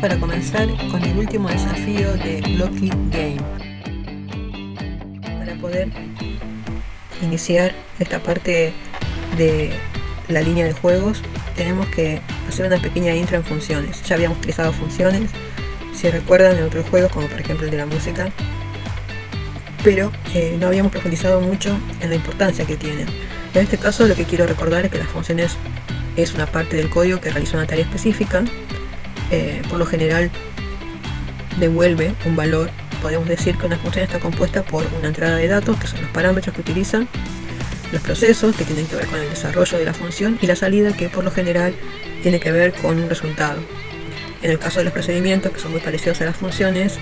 para comenzar con el último desafío de Blocky Game. Para poder iniciar esta parte de la línea de juegos, tenemos que hacer una pequeña intro en funciones. Ya habíamos utilizado funciones, si recuerdan, en otros juegos, como por ejemplo el de la música, pero no habíamos profundizado mucho en la importancia que tienen. En este caso, lo que quiero recordar es que las funciones es una parte del código que realiza una tarea específica. Por lo general devuelve un valor. Podemos decir que una función está compuesta por una entrada de datos, que son los parámetros que utilizan, los procesos que tienen que ver con el desarrollo de la función, y la salida, que por lo general tiene que ver con un resultado. En el caso de los procedimientos, que son muy parecidos a las funciones,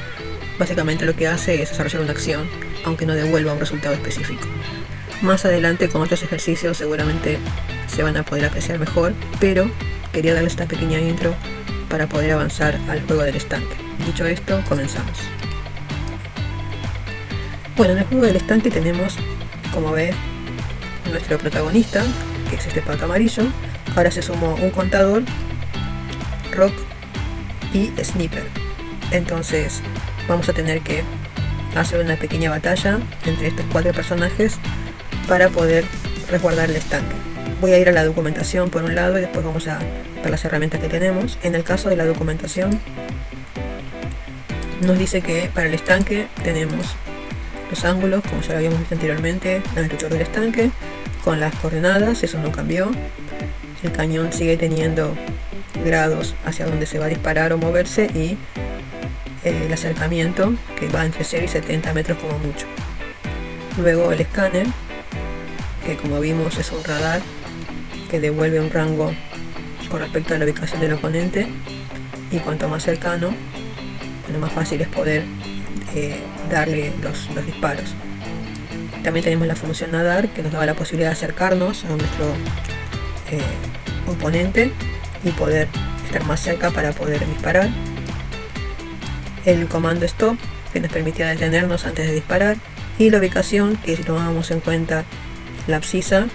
básicamente lo que hace es desarrollar una acción, aunque no devuelva un resultado específico. Más adelante, con otros ejercicios, seguramente se van a poder apreciar mejor, pero quería darles esta pequeña intro para poder avanzar al juego del estanque. Dicho esto, comenzamos. Bueno, en el juego del estanque tenemos, como ves, nuestro protagonista, que es este pato amarillo. Ahora se sumó un contador, Rock y Sniper. Entonces vamos a tener que hacer una pequeña batalla entre estos 4 personajes para poder resguardar el estanque. Voy a ir a la documentación por un lado y después vamos a ver las herramientas que tenemos. En el caso de la documentación, nos dice que para el estanque tenemos los ángulos, como ya lo habíamos visto anteriormente en el tutorial del estanque, con las coordenadas. Eso no cambió. El cañón sigue teniendo grados hacia donde se va a disparar o moverse, y el acercamiento, que va entre 0 y 70 metros como mucho. Luego el escáner, que como vimos es un radar que devuelve un rango con respecto a la ubicación del oponente, y cuanto más cercano, lo más fácil es poder darle los disparos. También tenemos la función nadar, que nos da la posibilidad de acercarnos a nuestro oponente y poder estar más cerca para poder disparar. El comando stop, que nos permitía detenernos antes de disparar, y la ubicación, que si tomábamos en cuenta la abscisa,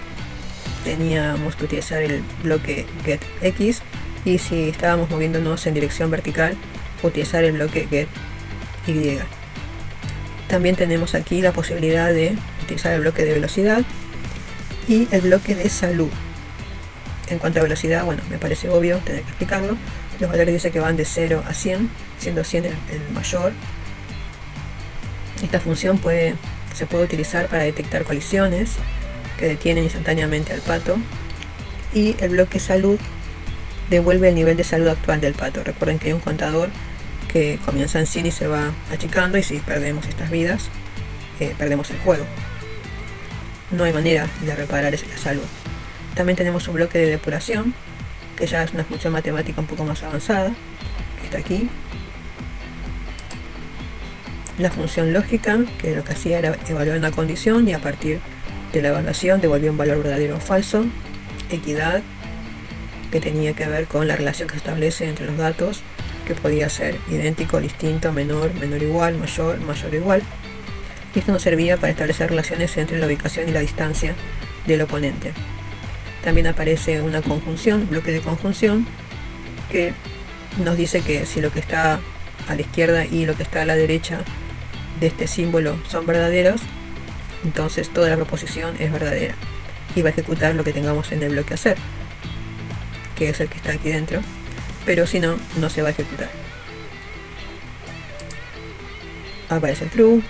teníamos que utilizar el bloque getX, y si estábamos moviéndonos en dirección vertical, utilizar el bloque getY. También tenemos aquí la posibilidad de utilizar el bloque de velocidad y el bloque de salud. En cuanto a velocidad, bueno, me parece obvio tener que explicarlo. Los valores dicen que van de 0 a 100, siendo 100 el mayor. Esta función se puede utilizar para detectar colisiones que detienen instantáneamente al pato, y el bloque salud devuelve el nivel de salud actual del pato. Recuerden que hay un contador que comienza en 100 y se va achicando, y si perdemos estas vidas, perdemos el juego. No hay manera de reparar la salud. También tenemos un bloque de depuración, que ya es una función matemática un poco más avanzada, que está aquí. La función lógica, que lo que hacía era evaluar una condición y a partir de la evaluación devolvía un valor verdadero o falso. Equidad, que tenía que ver con la relación que se establece entre los datos, que podía ser idéntico, distinto, menor, menor igual, mayor, mayor igual. Y esto nos servía para establecer relaciones entre la ubicación y la distancia del oponente. También aparece una conjunción, bloque de conjunción, que nos dice que si lo que está a la izquierda y lo que está a la derecha de este símbolo son verdaderos, entonces toda la proposición es verdadera y va a ejecutar lo que tengamos en el bloque hacer, que es el que está aquí dentro, pero si no, no se va a ejecutar. Aparece el true,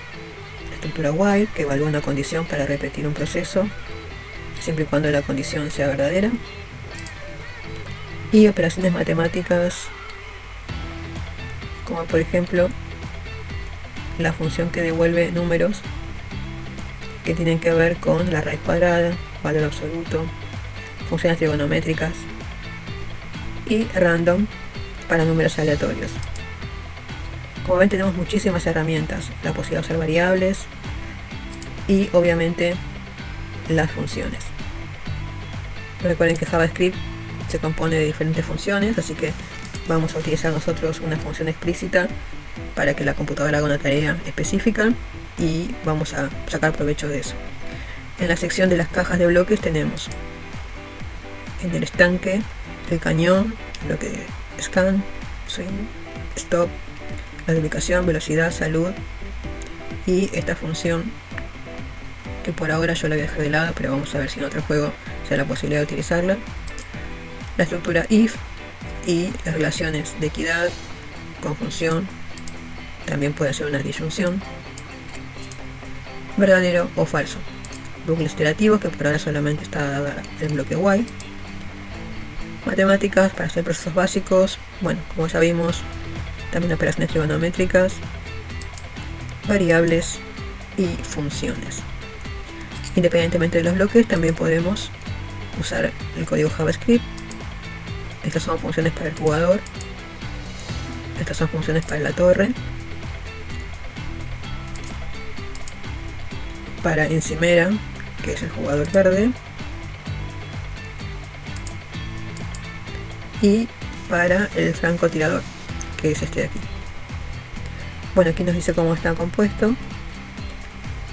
estructura while, que evalúa una condición para repetir un proceso, siempre y cuando la condición sea verdadera. Y operaciones matemáticas, como por ejemplo la función que devuelve números que tienen que ver con la raíz cuadrada, valor absoluto, funciones trigonométricas, y random para números aleatorios. Como ven, tenemos muchísimas herramientas, la posibilidad de usar variables y obviamente las funciones. Recuerden que JavaScript se compone de diferentes funciones, así que vamos a utilizar nosotros una función explícita para que la computadora haga una tarea específica, y vamos a sacar provecho de eso. En la sección de las cajas de bloques tenemos en el estanque el cañón, bloque de scan, swing, stop, la de ubicación, velocidad, salud y esta función que por ahora yo la voy a dejar de lado, pero vamos a ver si en otro juego se da la posibilidad de utilizarla. La estructura if y las relaciones de equidad, conjunción, también puede ser una disyunción, verdadero o falso, bucles iterativos que por ahora solamente está dada el bloque while, matemáticas para hacer procesos básicos, bueno, como ya vimos, también operaciones trigonométricas, variables y funciones. Independientemente de los bloques, también podemos usar el código JavaScript. Estas son funciones para el jugador, estas son funciones para la torre, para encimera, que es el jugador verde, y para el francotirador, que es este de aquí. Bueno, aquí nos dice cómo está compuesto,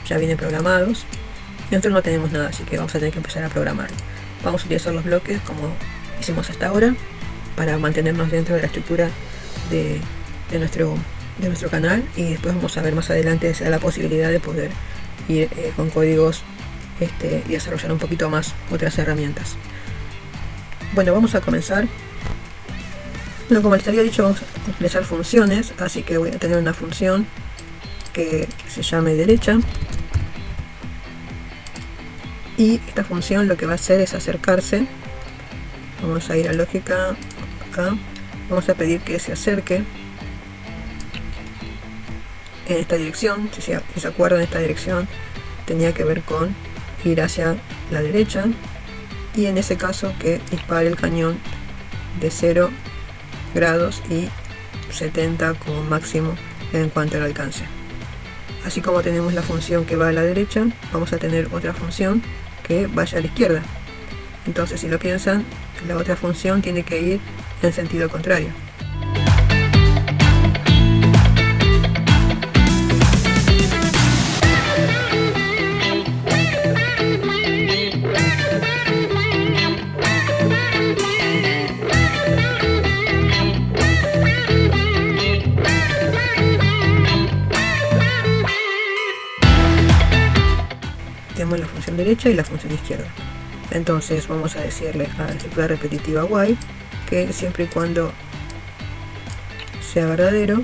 ya vienen programados. Nosotros no tenemos nada, así que vamos a tener que empezar a programar. Vamos a utilizar los bloques como hicimos hasta ahora para mantenernos dentro de la estructura de nuestro canal, y después vamos a ver más adelante si da la posibilidad de poder ir con códigos y desarrollar un poquito más otras herramientas. Bueno, vamos a comenzar. Bueno, como les había dicho, vamos a utilizar funciones, así que voy a tener una función que se llame derecha. Y esta función lo que va a hacer es acercarse. Vamos a ir a lógica acá. Vamos a pedir que se acerque en esta dirección. Si se acuerdan, esta dirección tenía que ver con ir hacia la derecha. Y en ese caso que dispare el cañón de 0 grados y 70 como máximo en cuanto al alcance. Así como tenemos la función que va a la derecha, vamos a tener otra función que vaya a la izquierda. Entonces, si lo piensan, la otra función tiene que ir en sentido contrario. Tenemos la función derecha y la función izquierda. Entonces vamos a decirle a la estructura repetitiva while que siempre y cuando sea verdadero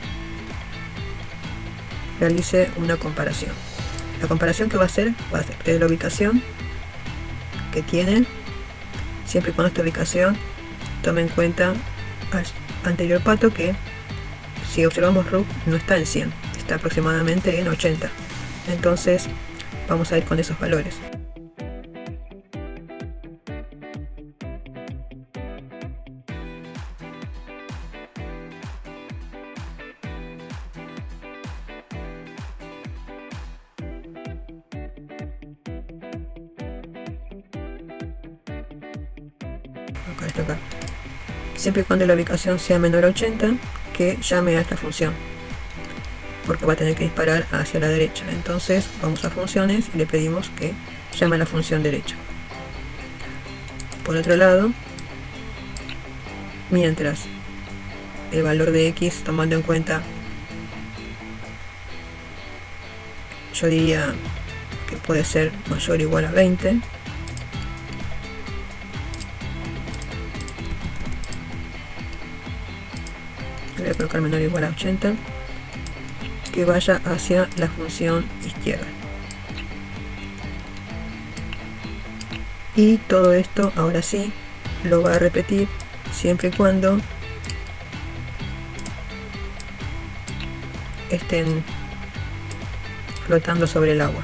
realice una comparación. La comparación que va a hacer es la ubicación que tiene, siempre y cuando esta ubicación tome en cuenta al anterior pato, que si observamos root no está en 100, está aproximadamente en 80. Entonces vamos a ir con esos valores. Acá. Siempre y cuando la ubicación sea menor a 80, que llame a esta función, porque va a tener que disparar hacia la derecha. Entonces vamos a funciones y le pedimos que llame a la función derecha. Por otro lado, mientras el valor de x, tomando en cuenta, yo diría que puede ser mayor o igual a 20, voy a colocar menor o igual a 80, que vaya hacia la función izquierda. Y todo esto ahora sí lo va a repetir siempre y cuando estén flotando sobre el agua.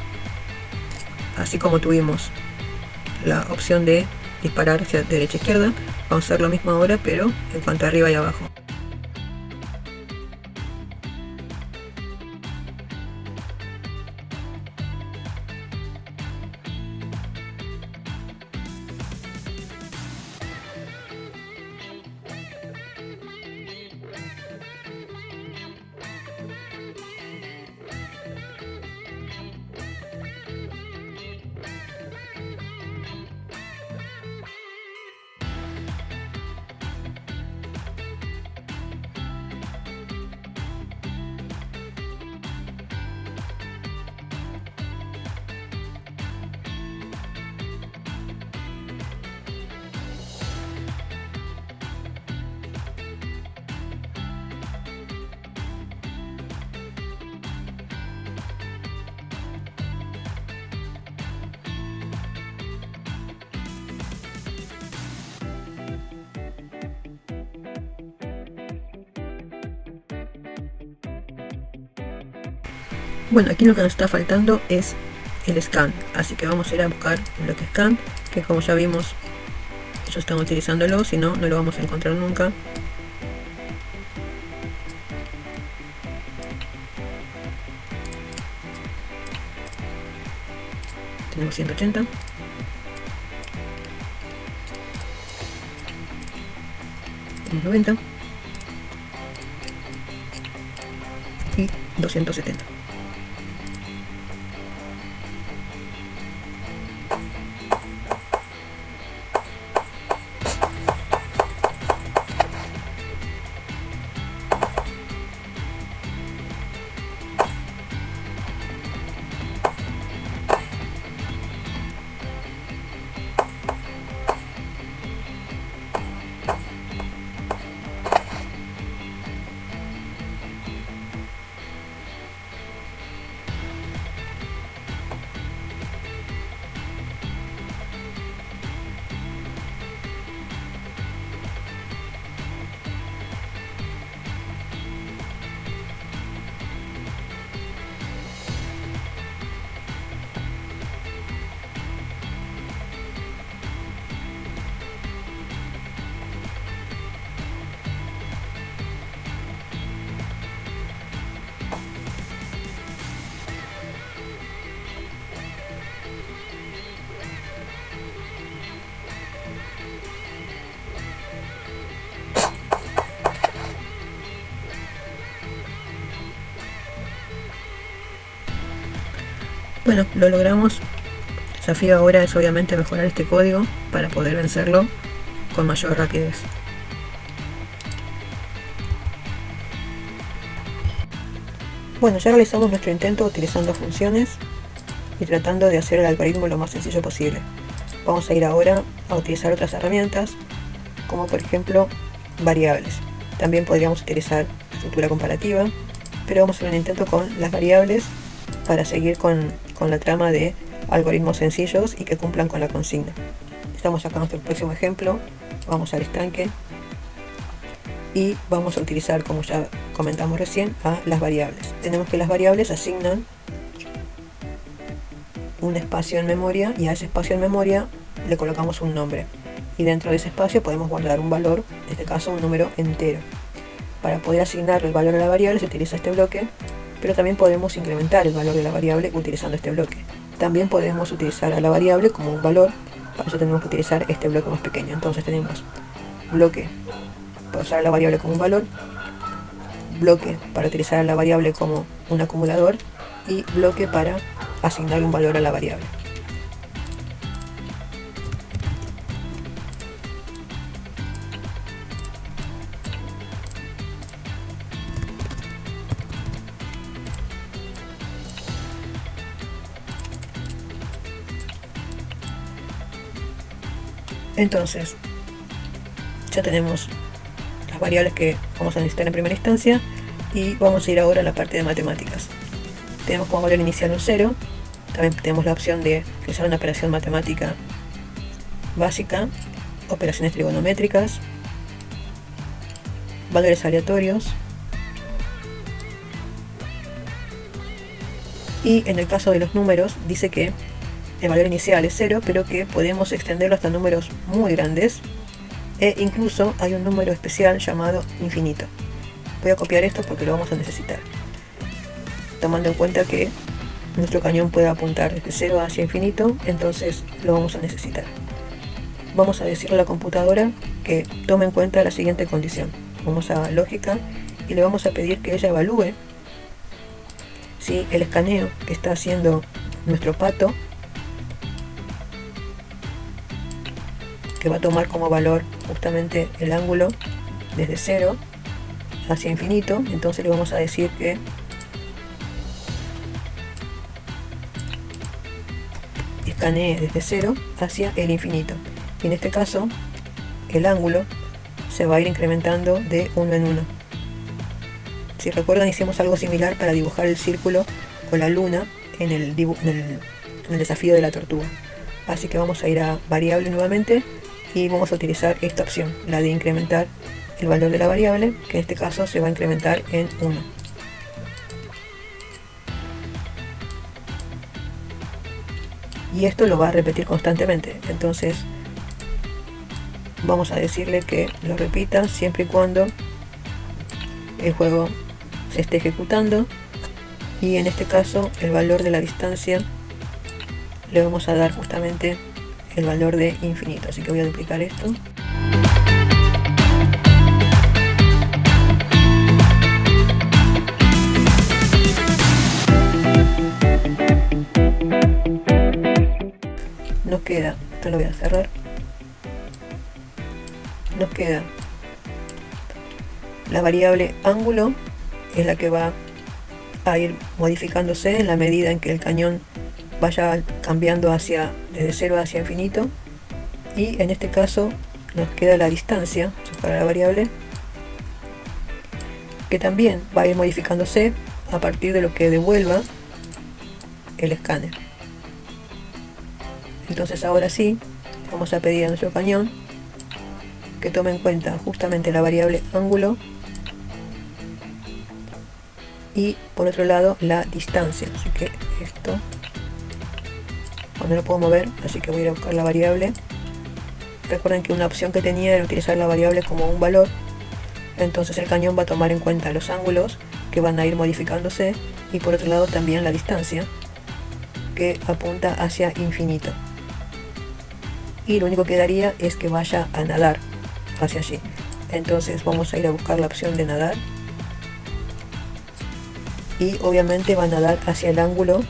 Así como tuvimos la opción de disparar hacia derecha e izquierda, vamos a hacer lo mismo ahora, pero en cuanto a arriba y abajo. Bueno, aquí lo que nos está faltando es el scan, así que vamos a ir a buscar el bloque scan, que como ya vimos ellos están utilizándolo, si no, no lo vamos a encontrar nunca. Tenemos 180. Tenemos 90. Y 270. Bueno, lo logramos. El desafío ahora es obviamente mejorar este código para poder vencerlo con mayor rapidez. Bueno, ya realizamos nuestro intento utilizando funciones y tratando de hacer el algoritmo lo más sencillo posible. Vamos a ir ahora a utilizar otras herramientas, como por ejemplo variables. También podríamos utilizar estructura comparativa, pero vamos a hacer un intento con las variables para seguir con la trama de algoritmos sencillos y que cumplan con la consigna. Estamos acá en nuestro próximo ejemplo. Vamos al estanque y vamos a utilizar, como ya comentamos recién, a las variables. Tenemos que las variables asignan un espacio en memoria y a ese espacio en memoria le colocamos un nombre, y dentro de ese espacio podemos guardar un valor, en este caso un número entero. Para poder asignar el valor a la variable se utiliza este bloque, pero también podemos incrementar el valor de la variable utilizando este bloque. También podemos utilizar a la variable como un valor, para eso tenemos que utilizar este bloque más pequeño. Entonces tenemos bloque para usar a la variable como un valor, bloque para utilizar a la variable como un acumulador y bloque para asignar un valor a la variable. Entonces, ya tenemos las variables que vamos a necesitar en primera instancia y vamos a ir ahora a la parte de matemáticas. Tenemos como valor inicial un 0, también tenemos la opción de realizar una operación matemática básica, operaciones trigonométricas, valores aleatorios, y en el caso de los números dice que el valor inicial es 0, pero que podemos extenderlo hasta números muy grandes, e incluso hay un número especial llamado infinito. Voy a copiar esto porque lo vamos a necesitar, tomando en cuenta que nuestro cañón puede apuntar desde 0 hacia infinito, entonces lo vamos a necesitar. Vamos a decirle a la computadora que tome en cuenta la siguiente condición. Vamos a lógica y le vamos a pedir que ella evalúe si el escaneo que está haciendo nuestro pato, que va a tomar como valor justamente el ángulo desde 0 hacia infinito, entonces le vamos a decir que escanee desde 0 hacia el infinito. Y en este caso, el ángulo se va a ir incrementando de 1 en 1. Si recuerdan, hicimos algo similar para dibujar el círculo o la luna en el desafío de la tortuga. Así que vamos a ir a variable nuevamente y vamos a utilizar esta opción, la de incrementar el valor de la variable, que en este caso se va a incrementar en 1. y esto lo va a repetir constantemente. Entonces vamos a decirle que lo repita siempre y cuando el juego se esté ejecutando, y en este caso el valor de la distancia le vamos a dar justamente el valor de infinito. Así que voy a duplicar esto. Nos queda, esto lo voy a cerrar, nos queda la variable ángulo, es la que va a ir modificándose en la medida en que el cañón vaya cambiando desde 0 hacia infinito, y en este caso nos queda la distancia para la variable, que también va a ir modificándose a partir de lo que devuelva el escáner. Entonces ahora sí vamos a pedir a nuestro cañón que tome en cuenta justamente la variable ángulo y por otro lado la distancia. Así que esto no lo puedo mover, así que voy a ir a buscar la variable. Recuerden que una opción que tenía era utilizar la variable como un valor, entonces el cañón va a tomar en cuenta los ángulos que van a ir modificándose y por otro lado también la distancia que apunta hacia infinito, y lo único que daría es que vaya a nadar hacia allí. Entonces vamos a ir a buscar la opción de nadar y obviamente va a nadar hacia el ángulo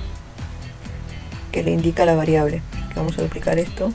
que le indica la variable. Vamos a duplicar esto.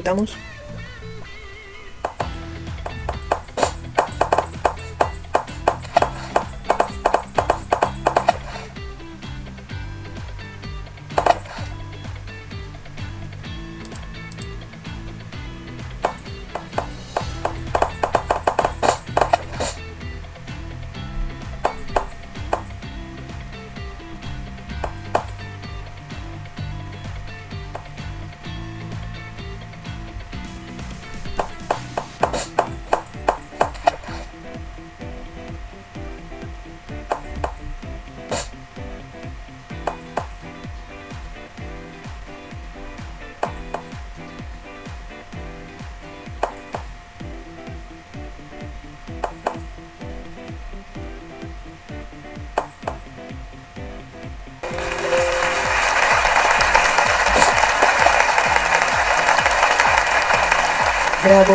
Ejecutamos. Bravo.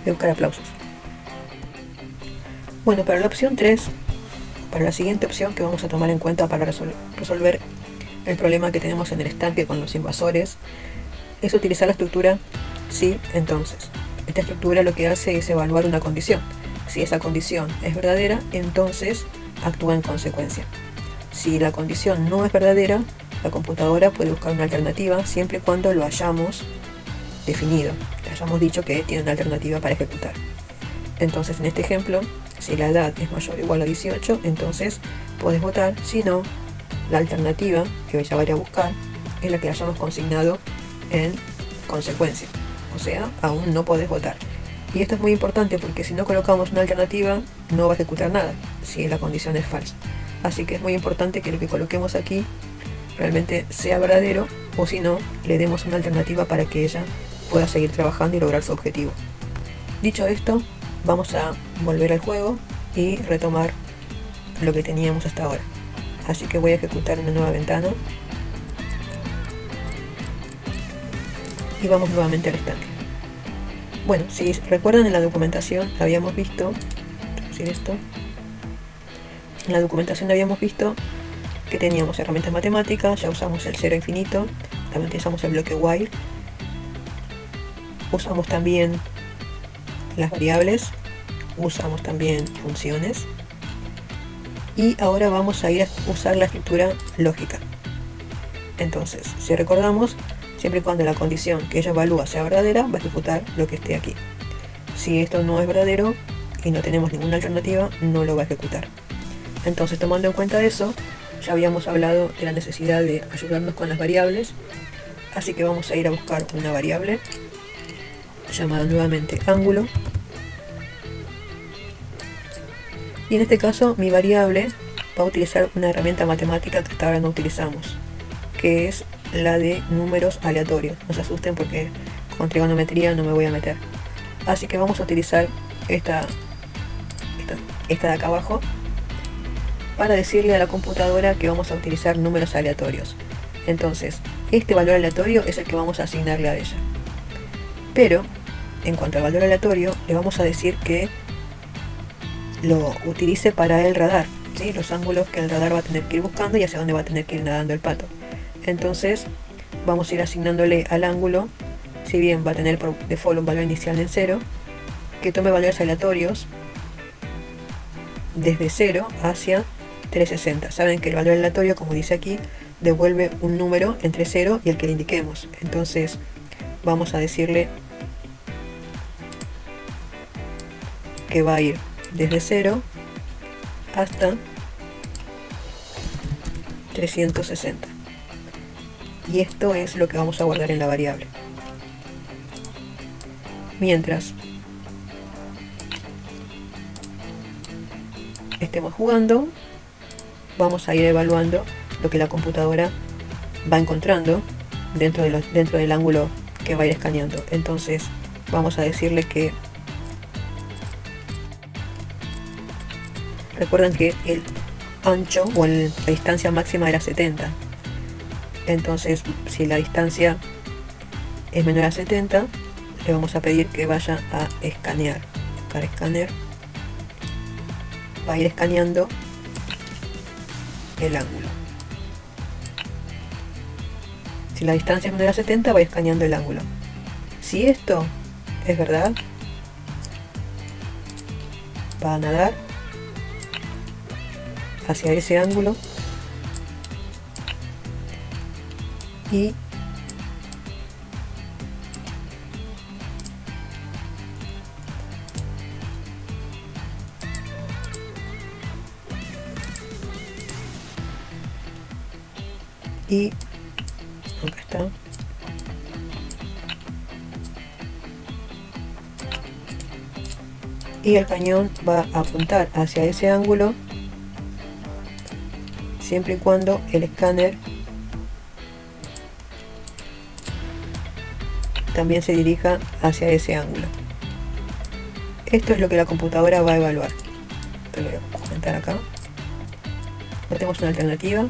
Voy a buscar aplausos. Bueno, para la opción 3, para la siguiente opción que vamos a tomar en cuenta para resolver el problema que tenemos en el estanque con los invasores, es utilizar la estructura sí, entonces. Esta estructura lo que hace es evaluar una condición. Si esa condición es verdadera, entonces actúa en consecuencia. Si la condición no es verdadera, la computadora puede buscar una alternativa siempre y cuando lo hayamos definido, le hayamos dicho que tiene una alternativa para ejecutar. Entonces en este ejemplo, si la edad es mayor o igual a 18, entonces puedes votar. Si no, la alternativa que ella vaya a buscar es la que hayamos consignado en consecuencia, o sea, aún no podés votar. Y esto es muy importante porque si no colocamos una alternativa no va a ejecutar nada si la condición es falsa. Así que es muy importante que lo que coloquemos aquí realmente sea verdadero, o si no, le demos una alternativa para que ella pueda seguir trabajando y lograr su objetivo. Dicho esto, vamos a volver al juego y retomar lo que teníamos hasta ahora. Así que voy a ejecutar una nueva ventana y vamos nuevamente al estanque. Bueno, si recuerdan, en la documentación habíamos visto, traducir esto, en la documentación habíamos visto que teníamos herramientas matemáticas, ya usamos el cero infinito, también utilizamos el bloque while, usamos también las variables, usamos también funciones, y ahora vamos a ir a usar la escritura lógica. Entonces, si recordamos, siempre y cuando la condición que ella evalúa sea verdadera, va a ejecutar lo que esté aquí. Si esto no es verdadero y no tenemos ninguna alternativa, no lo va a ejecutar. Entonces, tomando en cuenta eso, ya habíamos hablado de la necesidad de ayudarnos con las variables, así que vamos a ir a buscar una variable llamada nuevamente ángulo, y en este caso mi variable va a utilizar una herramienta matemática que hasta ahora no utilizamos, que es la de números aleatorios. No se asusten porque con trigonometría no me voy a meter, así que vamos a utilizar esta de acá abajo para decirle a la computadora que vamos a utilizar números aleatorios. Entonces, este valor aleatorio es el que vamos a asignarle a ella. Pero, en cuanto al valor aleatorio, le vamos a decir que lo utilice para el radar, ¿sí? Los ángulos que el radar va a tener que ir buscando y hacia dónde va a tener que ir nadando el pato. Entonces, vamos a ir asignándole al ángulo, si bien va a tener por default un valor inicial en 0, que tome valores aleatorios desde 0 hacia 360. Saben que el valor aleatorio, como dice aquí, devuelve un número entre 0 y el que le indiquemos. Entonces vamos a decirle que va a ir desde 0 hasta 360. Y esto es lo que vamos a guardar en la variable. Mientras estemos jugando, vamos a ir evaluando lo que la computadora va encontrando dentro del ángulo que va a ir escaneando. Entonces vamos a decirle que recuerden que el ancho o la distancia máxima era 70. Entonces, si la distancia es menor a 70, le vamos a pedir que vaya a escanear. Para escanear, va a ir escaneando el ángulo. Si la distancia es menor a 70, va escaneando el ángulo. Si esto es verdad, va a nadar hacia ese ángulo y acá está. Y el cañón va a apuntar hacia ese ángulo siempre y cuando el escáner también se dirija hacia ese ángulo. Esto es lo que la computadora va a evaluar. Te lo voy a comentar acá. No tenemos una alternativa.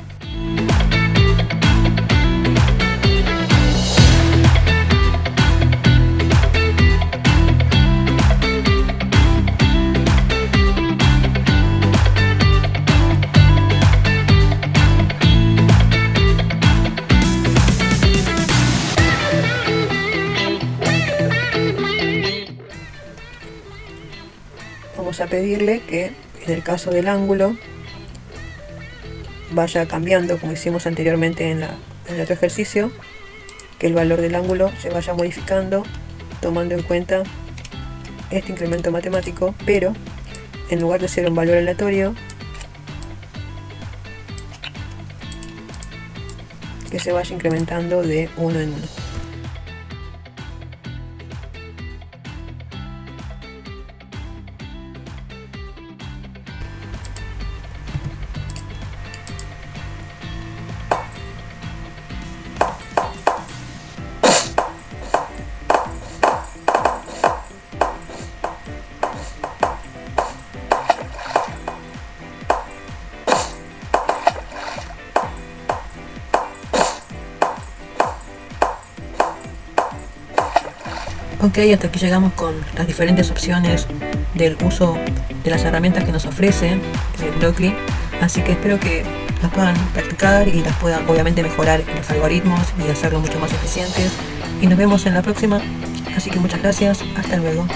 Vamos a pedirle que en el caso del ángulo vaya cambiando, como hicimos anteriormente en el otro ejercicio, que el valor del ángulo se vaya modificando tomando en cuenta este incremento matemático, pero en lugar de ser un valor aleatorio, que se vaya incrementando de uno en uno. Ok, hasta aquí llegamos con las diferentes opciones del uso de las herramientas que nos ofrece Blockly. Así que espero que las puedan practicar y las puedan obviamente mejorar los algoritmos y hacerlo mucho más eficientes. Y nos vemos en la próxima. Así que muchas gracias. Hasta luego.